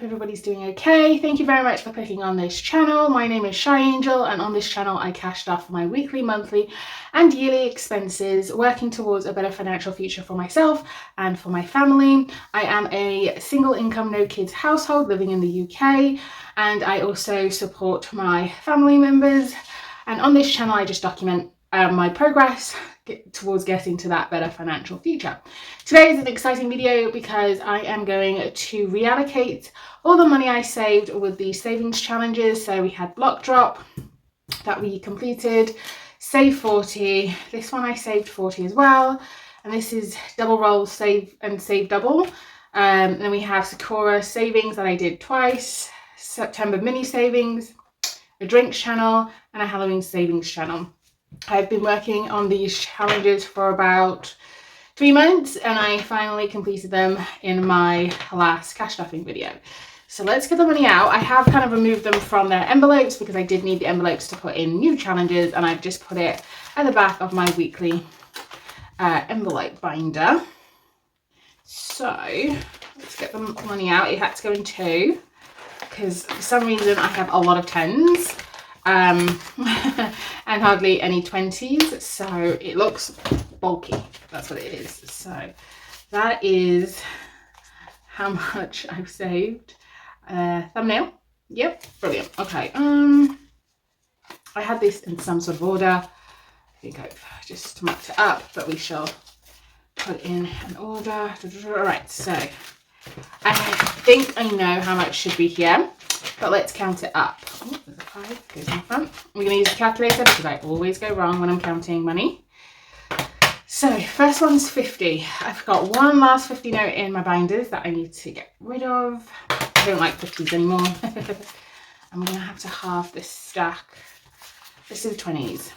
everybody's doing okay. Thank you very much for clicking on this channel. My name is Shy Angel, and on this channel I cashed off my weekly, monthly and yearly expenses, working towards a better financial future for myself and for my family. I am a single income, no kids household living in the UK, and I also support my family members. And on this channel I just document my progress towards getting to that better financial future. Today is an exciting video because I am going to reallocate all the money I saved with the savings challenges. So we had block drop that we completed, save 40, this one I saved 40 as well, and this is double roll save and save double. Then we have Sakura savings that I did twice, September mini savings, a drinks channel and a Halloween savings channel. I've been working on these challenges for about 3 months and I finally completed them in my last cash stuffing video. So let's get the money out. I have kind of removed them from their envelopes because I did need the envelopes to put in new challenges, and I've just put it at the back of my weekly envelope binder. So let's get the money out. It had to go in 2 because for some reason I have a lot of 10s. And hardly any 20s, so it looks bulky. That's what it is. So that is how much I've saved. Thumbnail. Yep, brilliant. Okay. I had this in some sort of order. I think I've just marked it up, but we shall put in an order. Alright, so I think I know how much should be here, but let's count it up. Oh, there's a 5, goes in front. We're going to use a calculator because I always go wrong when I'm counting money. So first one's 50. I've got one last 50 note in my binders that I need to get rid of. I don't like 50s anymore. I'm going to have to halve this stack. This is 20s.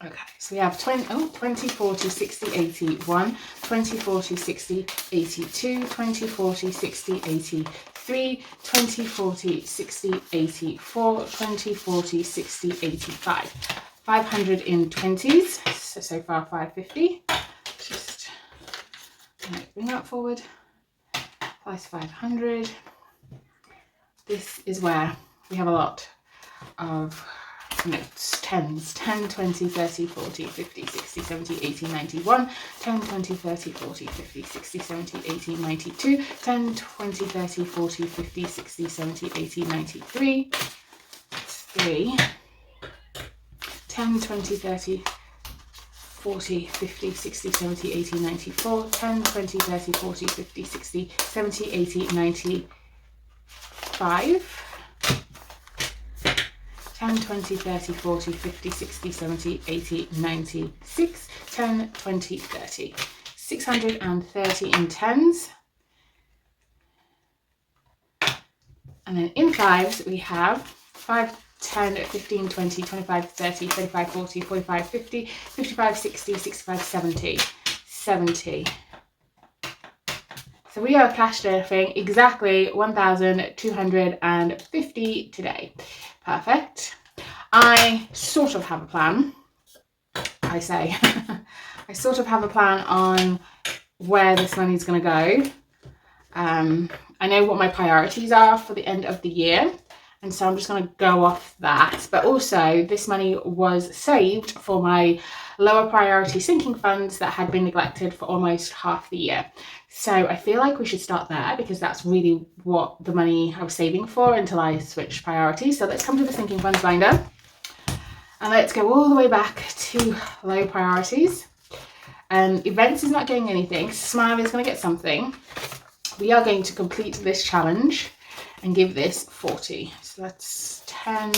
Okay, so we have 20, 40, 60, 80, 1, 20, 40, 60, 80, 2, 20, 40, 60, 80, 3, 20, 40, 60, 80, 4, 20, 40, 60, 85. 500 in 20s, so far 550. Just bring that forward, plus 500. This is where we have a lot of notes. 10s, 10, 20, 30, 40, 50, 60, 70, 80, 91, 10, 20, 30, 40, 50, 60, 70, 80, 92, 10, 20, 30, 40, 50, 60, 70, 80, 93, 3, 10, 20, 30, 40, 50, 60, 70, 80, 94, 10, 20, 30, 40, 50, 60, 70, 80, 95, 10, 20, 30, 40, 50, 60, 70, 80, 96, 10, 20, 30. 630 in 10s. And then in 5s we have 5, 10, 15, 20, 25, 30, 35, 40, 45, 50, 55, 60, 65, 70. 70. So we are cash stuffing exactly 1,250 today. Perfect. I sort of have a plan. I say I sort of have a plan on where this money is going to go. I know what my priorities are for the end of the year, and so I'm just going to go off that. But also this money was saved for my lower priority sinking funds that had been neglected for almost half the year. So I feel like we should start there because that's really what the money I was saving for until I switched priorities. So let's come to the sinking funds binder and let's go all the way back to low priorities. Events is not getting anything. Smile is going to get something. We are going to complete this challenge and give this 40. So that's 10,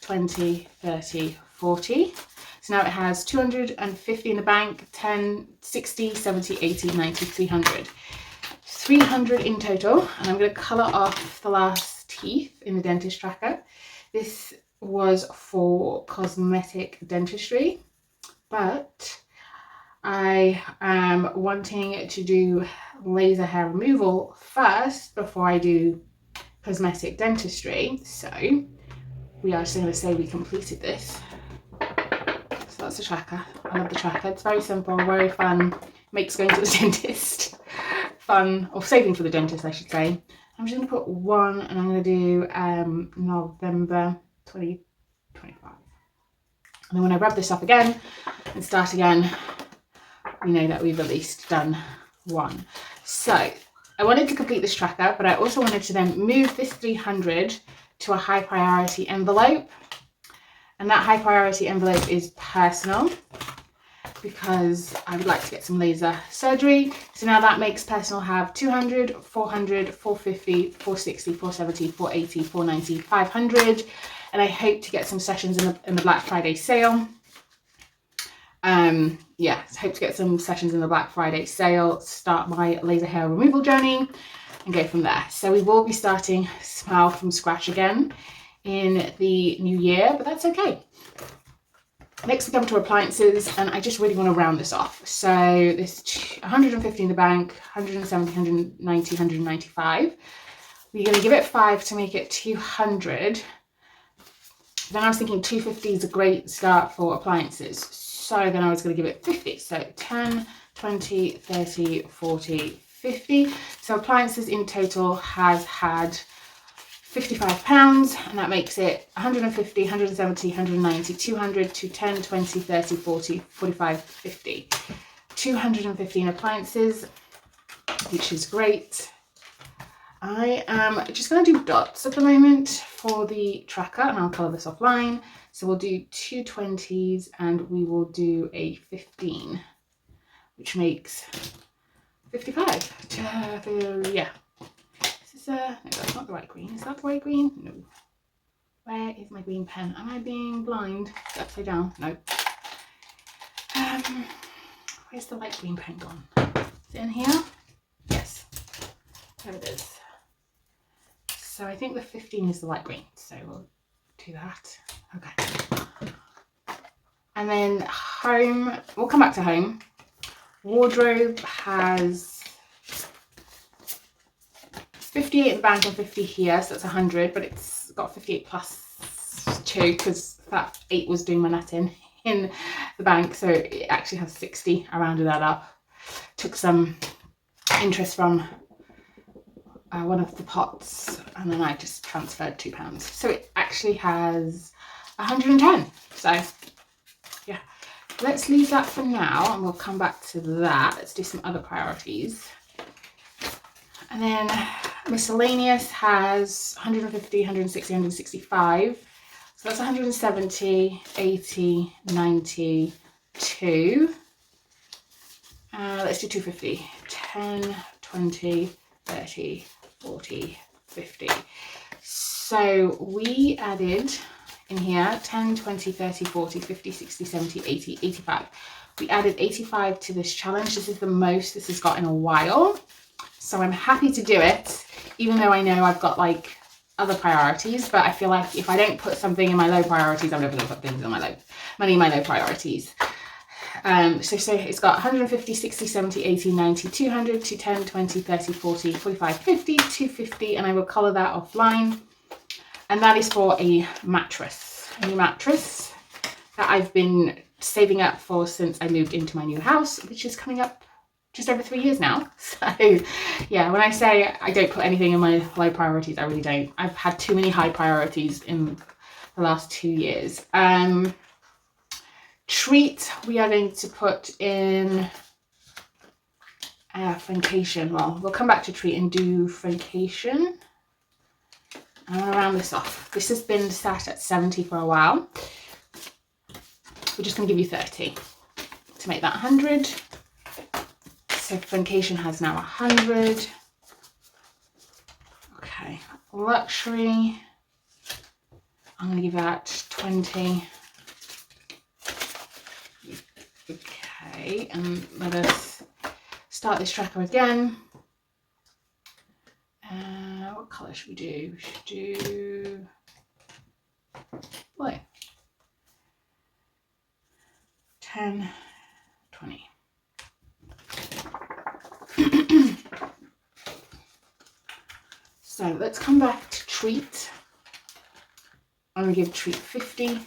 20, 30, 40. So now it has 250 in the bank, 10, 60, 70, 80, 90, 300. 300 in total, and I'm going to colour off the last teeth in the dentist tracker. This was for cosmetic dentistry, but I am wanting to do laser hair removal first before I do cosmetic dentistry. So we are just going to say we completed this. So that's the tracker. I love the tracker. It's very simple, very fun. Makes going to the dentist fun, or saving for the dentist, I should say. I'm just going to put 1, and I'm going to do November 2025. And then when I rub this up again and start again, we know that we've at least done 1. So I wanted to complete this tracker, but I also wanted to then move this 300 to a high priority envelope. And that high priority envelope is personal, because I would like to get some laser surgery. So now that makes personal have 200, 400, 450, 460, 470, 480, 490, 500. And I hope to get some sessions in the Black Friday sale. Yeah, hope to get some sessions in the Black Friday sale, start my laser hair removal journey, and go from there. So we will be starting Smile from scratch again in the new year, but that's okay. Next we come to appliances, and I just really want to round this off. So there's 150 in the bank, 170, 190, 195. We're going to give it 5 to make it 200. Then I was thinking 250 is a great start for appliances. So then I was going to give it 50. So 10, 20, 30, 40, 50. So appliances in total has had £55, and that makes it 150, 170, 190, 200, 210, 20, 30, 40, 45, 50. 250 in appliances, which is great. I am just going to do dots at the moment for the tracker, and I'll colour this offline. So we'll do 2 20s and we will do a 15, which makes 55. Yeah. No, that's not the right green. Is that the right green? No. Where is my green pen? Am I being blind? Is it upside down? No. Where's the light green pen gone? Is it in here? Yes. There it is. So I think the 15 is the light green. So we'll do that. Okay. And then home. We'll come back to home. Wardrobe has 58 in the bank and 50 here, so that's 100, but it's got 58 plus 2 because that 8 was doing my netting in the bank, so it actually has 60. I rounded that up. Took some interest from one of the pots, and then I just transferred £2. So it actually has 110. So yeah, let's leave that for now, and we'll come back to that. Let's do some other priorities. And then miscellaneous has 150, 160, 165. So that's 170, 80, 90, 2. Let's do 250. 10, 20, 30, 40, 50. So we added in here 10, 20, 30, 40, 50, 60, 70, 80, 85. We added 85 to this challenge. This is the most this has got in a while. So I'm happy to do it, even though I know I've got like other priorities, but I feel like if I don't put something in my low priorities, I'm never going to put things in my low priorities. So it's got 150, 60, 70, 80, 90, 200, 210, 20, 30, 40, 45, 50, 250, and I will colour that offline. And that is for a mattress, that I've been saving up for since I moved into my new house, which is coming up just over 3 years now. So yeah, when I say I don't put anything in my low priorities, I really don't. I've had too many high priorities in the last 2 years. Treat, we are going to put in Reallocation. Well, we'll come back to treat and do Reallocation. I'm going to round this off. This has been sat at 70 for a while. We're just going to give you 30 to make that 100. So Reallocation has now 100. Okay, luxury. I'm going to give that 20. Okay, and let us start this tracker again. What colour should we do? We should do blue. 10, 20. So let's come back to treat. I'm going to give treat 50.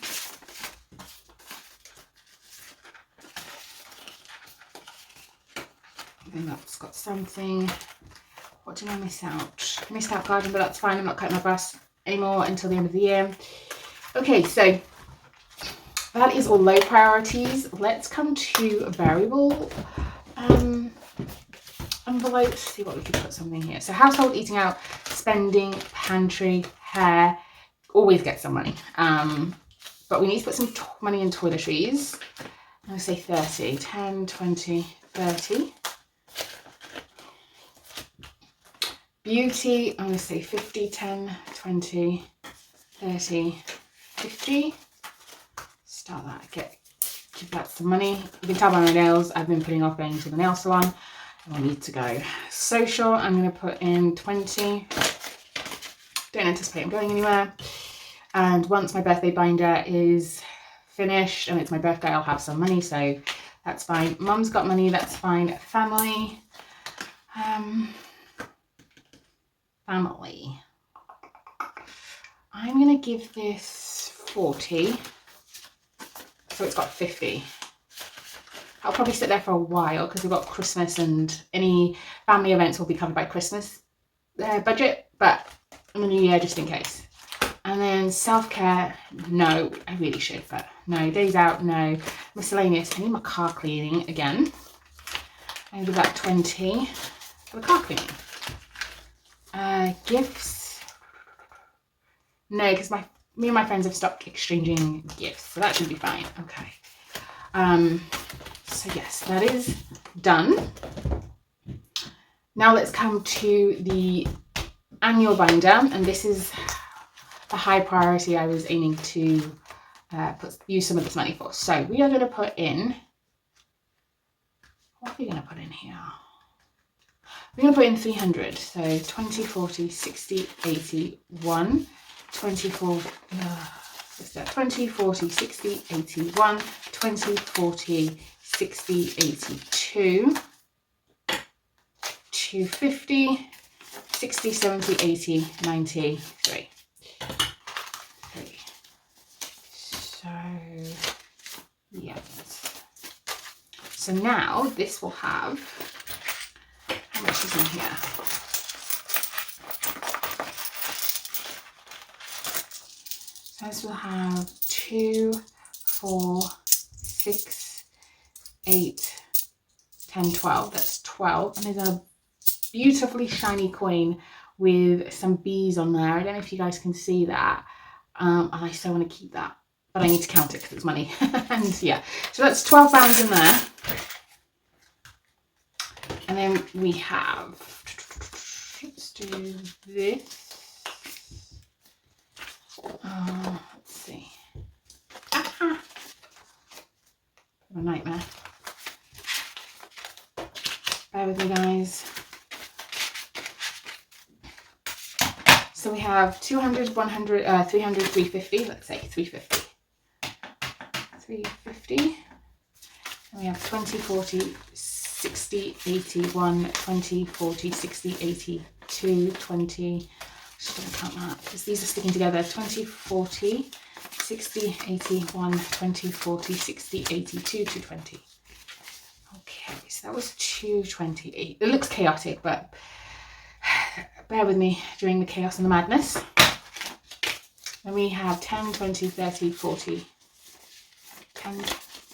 then that's got something. What did I miss out? I missed out garden, but that's fine. I'm not cutting my grass anymore until the end of the year. Okay, so that is all low priorities. Let's come to variable envelopes. See what we could put something here. So household, eating out, spending, pantry, hair, always get some money. But we need to put some money in toiletries. I'm going to say 30, 10, 20, 30. Beauty, I'm going to say 50, 10, 20, 30, 50. Start that, give that some money. You can tell by my nails, I've been putting off going to the nail salon. I need to go. Social, I'm going to put in 20. Don't anticipate I'm going anywhere. And once my birthday binder is finished and it's my birthday, I'll have some money, so that's fine. Mum's got money, that's fine. Family. Family. I'm going to give this 40. So it's got 50. I'll probably sit there for a while because we've got Christmas and any family events will be covered by Christmas budget, but in the new year, just in case. And then self-care, no, I really should, but no. Days out, no. Miscellaneous, I need my car cleaning again. I'm going to give that 20 for the car cleaning. Gifts, no, because me and my friends have stopped exchanging gifts, so that should be fine. Okay. So yes, that is done. Now let's come to the annual binder, and this is the high priority I was aiming to use some of this money for. So we are going to put in, what are we going to put in here? We're going to put in 300, so 20, 40, 60, 80, 1, 24, 20, 40, 60, 81, 20, 40, 60, 82, 250, 60, 70, 80, 90, 3. So, yes. So now this will have, how much is in here? So this will have 2, 4, 6, 8, 10, 12. That's 12. And there's a beautifully shiny coin with some bees on there. I don't know if you guys can see that. And I so want to keep that, but I need to count it because it's money. And yeah, so that's £12 in there. And then we have, let's do this. Let's see. A nightmare. Bear with me, guys. So we have 200, 100, 300, 350. Let's say 350. 350. And we have 20, 40, 60, 81, 20, 40, 60, 82, 20. Just going to count that because these are sticking together. 20, 40, 60, 81, 20, 40, 60, 82, 220. Okay, so that was 228. It looks chaotic, but bear with me during the chaos and the madness. Then we have 10, 20, 30, 40. 10,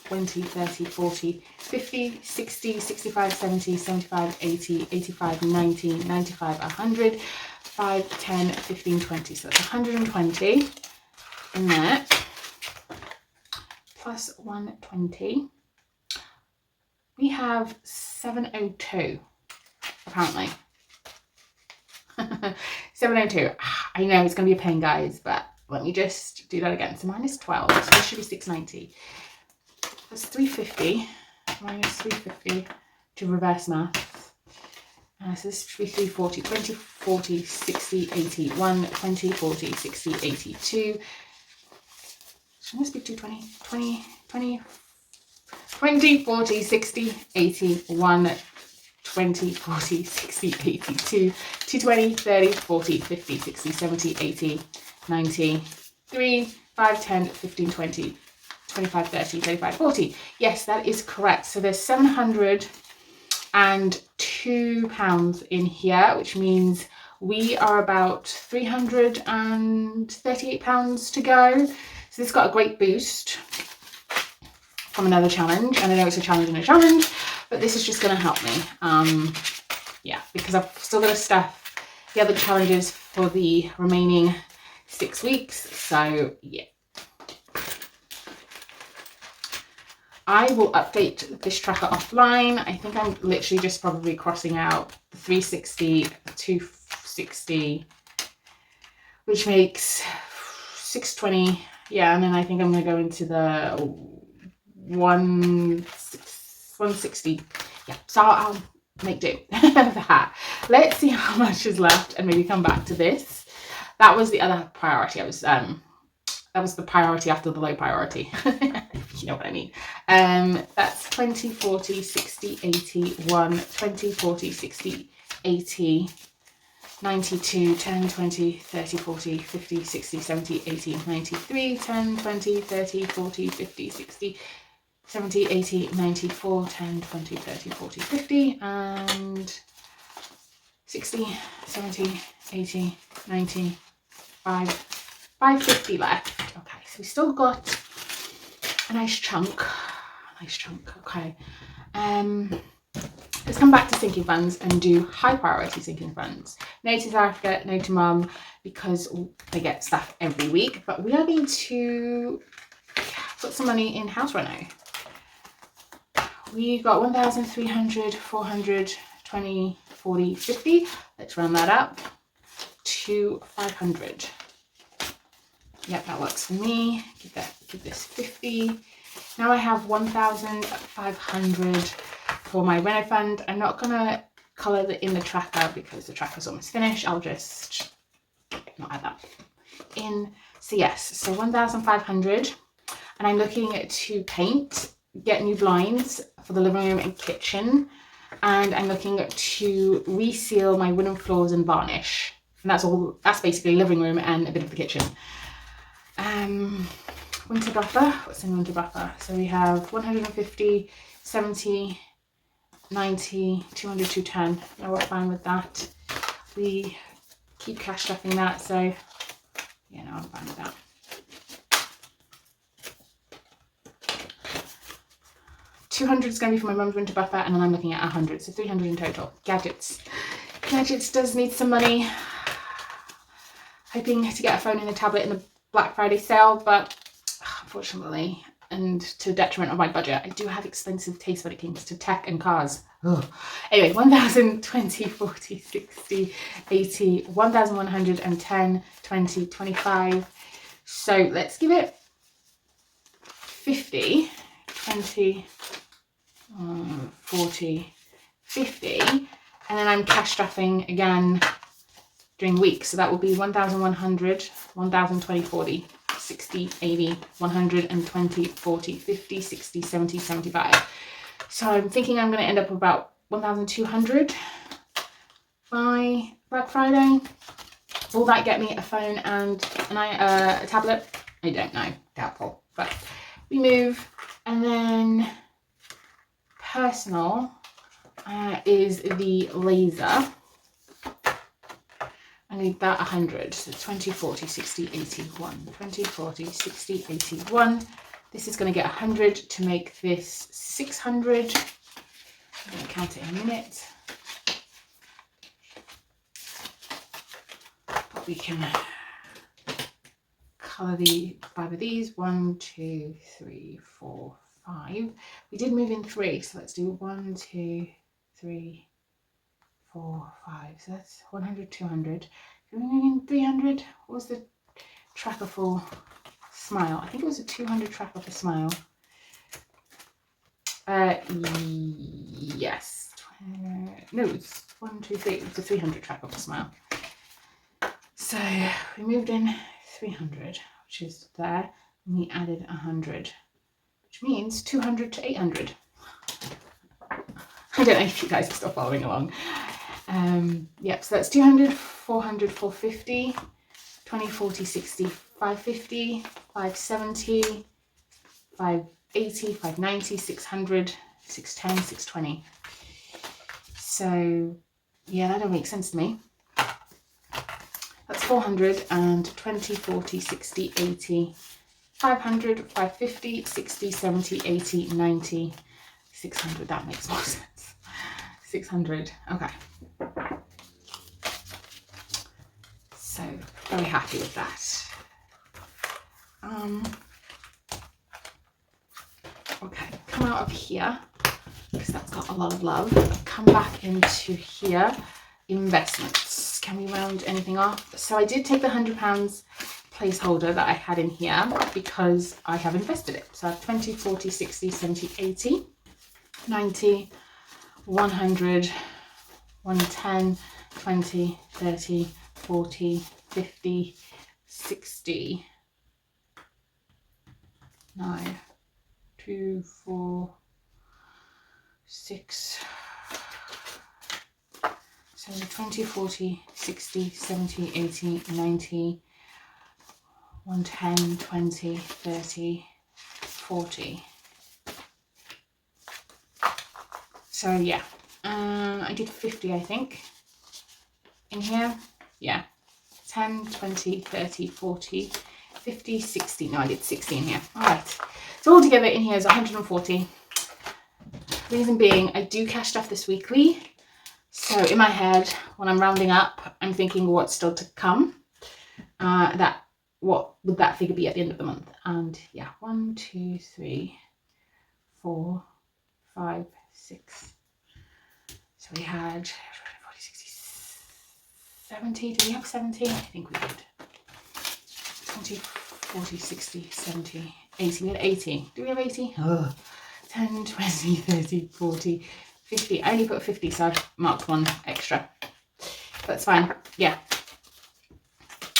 20, 30, 40, 50, 60, 65, 70, 75, 80, 85, 90, 95, 100, 5, 10, 15, 20. So that's 120 in there. Plus 120. We have 702, apparently. 702. I know it's going to be a pain, guys, but let me just do that again. So minus 12, so this should be 690. That's 350, minus 350 to reverse math. So this should be 340, 20, 40, 60, 80, 1, 20, 40, 60, 82. So must be 220, 20, 20, 20, 40, 60, 80, 1, 20, 40, 60, 82, 220, 30, 40, 50, 60, 70, 80, 90, 3, 5, 10, 15, 20, 25, 30, 35, 40. Yes, that is correct. So there's 700 and £2 in here, which means we are about £338 to go. So this got a great boost from another challenge, and I know it's a challenge and a challenge, but this is just going to help me. Yeah, because I've still got to stuff the other challenges for the remaining 6 weeks. So yeah, I will update this tracker offline. I think I'm literally just probably crossing out the 360, 260, which makes 620. Yeah, and then I think I'm going to go into the 160. Yeah, so I'll make do with that. Let's see how much is left and maybe come back to this. That was the other priority. That was the priority after the low priority. You know what I mean. That's 20, 40, 60, 80, 1, 20, 40, 60, 80, 92, 10, 20, 30, 40, 50, 60, 70, 80, 93, 10, 20, 30, 40, 50, 60, 70, 80, 94, 10, 20, 30, 40, 50, and 60, 70, 80, 90, 550 left. Okay, so we still got a nice chunk. Okay. Let's come back to sinking funds and do high priority sinking funds. No to South Africa, no to Mum, because they get stuff every week. But we are going to put some money in house reno. We've got 1,300, 400, 20, 40, 50. Let's round that up to 500. Yep, that works for me. Give this 50. Now I have 1,500 for my reno fund. I'm not gonna colour in the tracker because the tracker's almost finished. I'll just not add that in. So yes, so 1,500, and I'm looking to paint, get new blinds for the living room and kitchen, and I'm looking to reseal my wooden floors and varnish. And that's all. That's basically living room and a bit of the kitchen. Winter buffer. What's in winter buffer? So we have 150, 70, 90, 200, 210. Now we're fine with that. We keep cash stuffing that, so yeah, no, I'm fine with that. $200 is going to be for my mum's winter buffer, and then I'm looking at 100, so 300 in total. Gadgets. Gadgets does need some money. Hoping to get a phone and a tablet in the Black Friday sale, but unfortunately, and to the detriment of my budget, I do have expensive taste when it comes to tech and cars. Ugh. Anyway, 1,000, 20, 40, 60, 80, 1,110, 20, 25. So let's give it 50, 20, 40, 50, and then I'm cash stuffing again during weeks. So that will be 1,100, 1,020, 40, 60, 80, 120, 40, 50, 60, 70, 75. So I'm thinking I'm going to end up with about 1,200 by Black Friday. Will that get me a phone and a tablet? I don't know, doubtful. But we move, and then personal is the laser. I need that 100, so 20, 40, 60, 81, 20, 40, 60, 81. This is going to get 100 to make this 600. I'm going to count it in a minute. But we can colour the 5 of these. 1, 2, 3, 4, 5. We did move in 3, so let's do 1, 2, 3, 4, 5. So that's 100, 200. Can we move in 300? What was the tracker for Smile? I think it was a 200 tracker for Smile. Yes. No, it's 1, 2, 3. It's a 300 tracker for Smile. So we moved in 300, which is there, and we added 100, which means 200 to 800. I don't know if you guys are still following along. Yep, so that's 200, 400, 450, 20, 40, 60, 550, 570, 580, 590, 600, 610, 620. So yeah, that don't make sense to me. That's 400 and 20, 40, 60, 80, 500, 550, 60, 70, 80, 90, 600. That makes more sense. 600. Okay. So very happy with that. Okay, come out of here because that's got a lot of love. Come back into here. Investments. Can we round anything off? So I did take the £100 placeholder that I had in here because I have invested it. So I have 20, 40, 60, 70, 80, 90, 100, 110, 20, 30, 40, 50, 60, 9, 2, 4, 6, so 20, 40, 60, 70, 80, 90, 110, 20, 30, 40. So yeah, I did 50, I think, in here. Yeah, 10, 20, 30, 40, 50, 60. No, I did 60 in here. All right. So altogether in here is 140. Reason being, I do cash stuff this weekly. So in my head, when I'm rounding up, I'm thinking what's still to come. What would that figure be at the end of the month? And yeah, 1, 2, 3, 4, 5, 6. So we had 40, 60, 70. Do we have 70? I think we did. 20, 40, 60, 70, 80. We had 80. Do we have 80? Oh. 10, 20, 30, 40, 50. I only put 50, so I've marked one extra. That's fine. Yeah.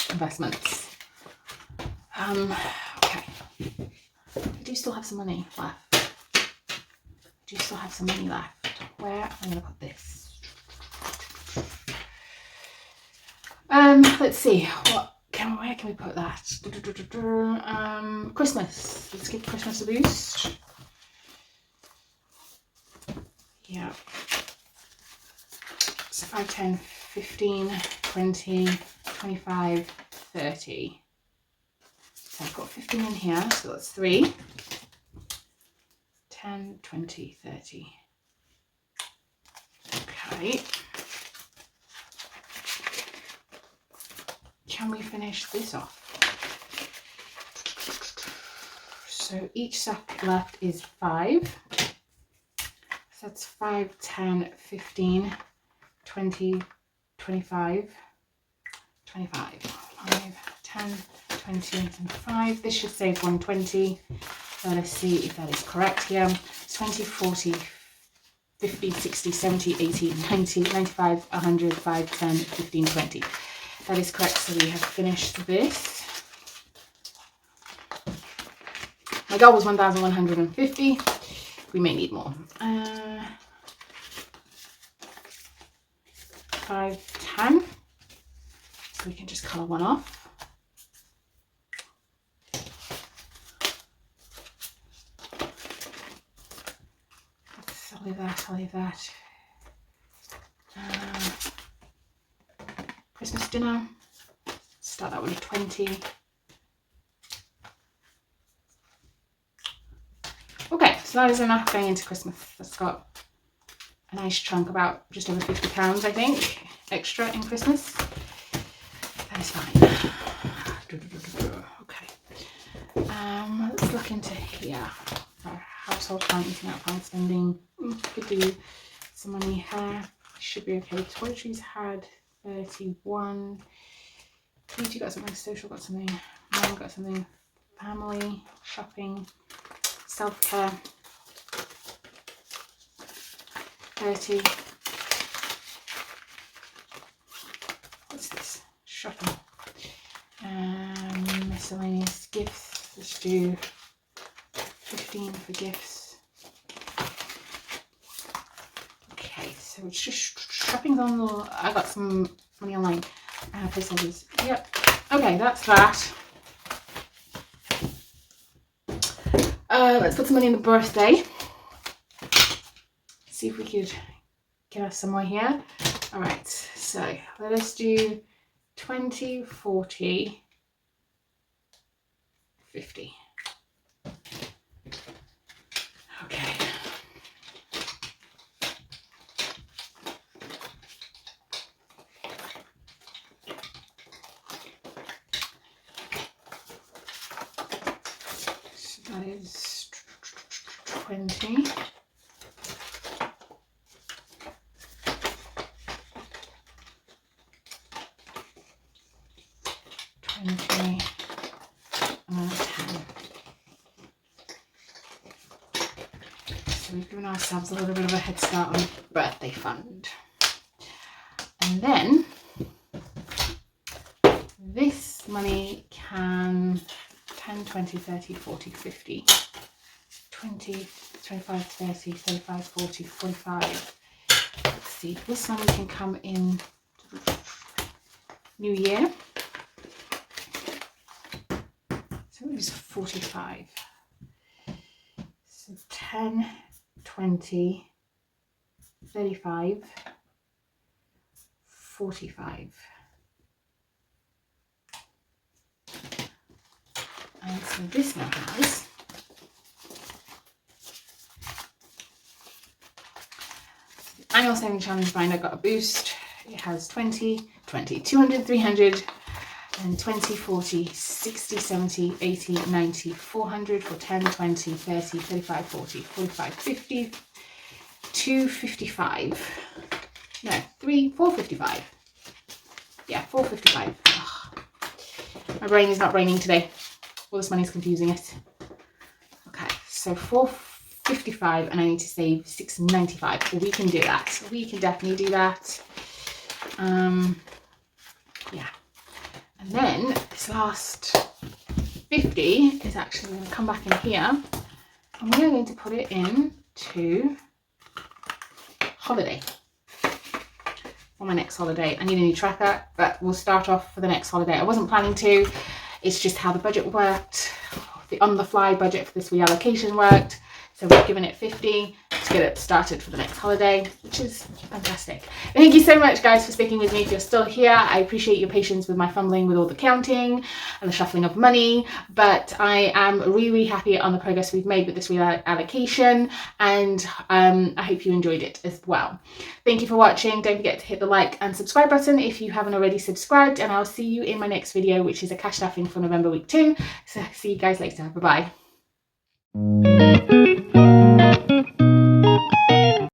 Investments. Okay. I do still have some money left. Where am I going to put this? Let's see. Where can we put that? Christmas. Let's give Christmas a boost. Yeah. So 5, 10, 15, 20, 25, 30. So I've got 15 in here, so that's 3. 10, 20, 30. Okay. Can we finish this off? So each sack left is 5. So that's 5, 10, 15, 20, 25, 25. 5, 10, 20, and 5. This should save 120. So let's see if that is correct here. It's 20, 40, 50, 60, 70, 80, 90, 95, 100, 5, 10, 15, 20. That is correct. So we have finished this. My goal was 1,150. We may need more. 5, 10. So we can just colour one off. I'll leave that. Christmas dinner. Start that with a 20. Okay, so that is enough going into Christmas. That's got a nice chunk, about just over £50, I think, extra in Christmas. That is fine. Okay. Let's look into here. Our household fund, eating out, pound spending. Could do some money here. Should be okay. Toiletries had 31. Beauty got something. Social got something. Mom got something. Family, shopping, self-care. 30. What's this? Shopping. Miscellaneous gifts. Let's do 15 for gifts. Okay, so it's just shopping's on the. I got some money online. Placeholders. Yep. Okay, that's that. Let's put some money in the birthday. See if we could give us some more here. All right, so let us do 20, 40, 50. Okay. So that is 20. 20 and 10. So we've given ourselves a little bit of a head start on birthday fund. And then this money can 10, 20, 30, 40, 50, 20, 25, 30, 35, 40, 45. Let's see, this money can come in New Year. So it is 45. So 10, 20, 35, 45. And so this now has the annual saving challenge binder got a boost. It has 20, 200, 300, and 20, 40, 60, 70, 80, 90, 400 for 10, 20, 30, 35, 40, 45, 50, 255. No, 455. Yeah, 455. Ugh. My brain is not braining today. All this money is confusing it. Okay, so 455 and I need to save 695. We can do that. We can definitely do that. Yeah. And then this last 50 is actually going to come back in here and we are going to put it into holiday. For my next holiday. I need a new tracker, but we'll start off for the next holiday. I wasn't planning to. It's just how the budget worked. The on-the-fly budget for this reallocation worked. So we've given it 50 to get it started for the next holiday, which is fantastic. Thank you so much, guys, for sticking with me. If you're still here, I appreciate your patience with my fumbling with all the counting and the shuffling of money, but I am really, really happy on the progress we've made with this reallocation, and I hope you enjoyed it as well. Thank you for watching. Don't forget to hit the like and subscribe button if you haven't already subscribed, and I'll see you in my next video, which is a cash stuffing for November week 2. So see you guys later. Bye-bye.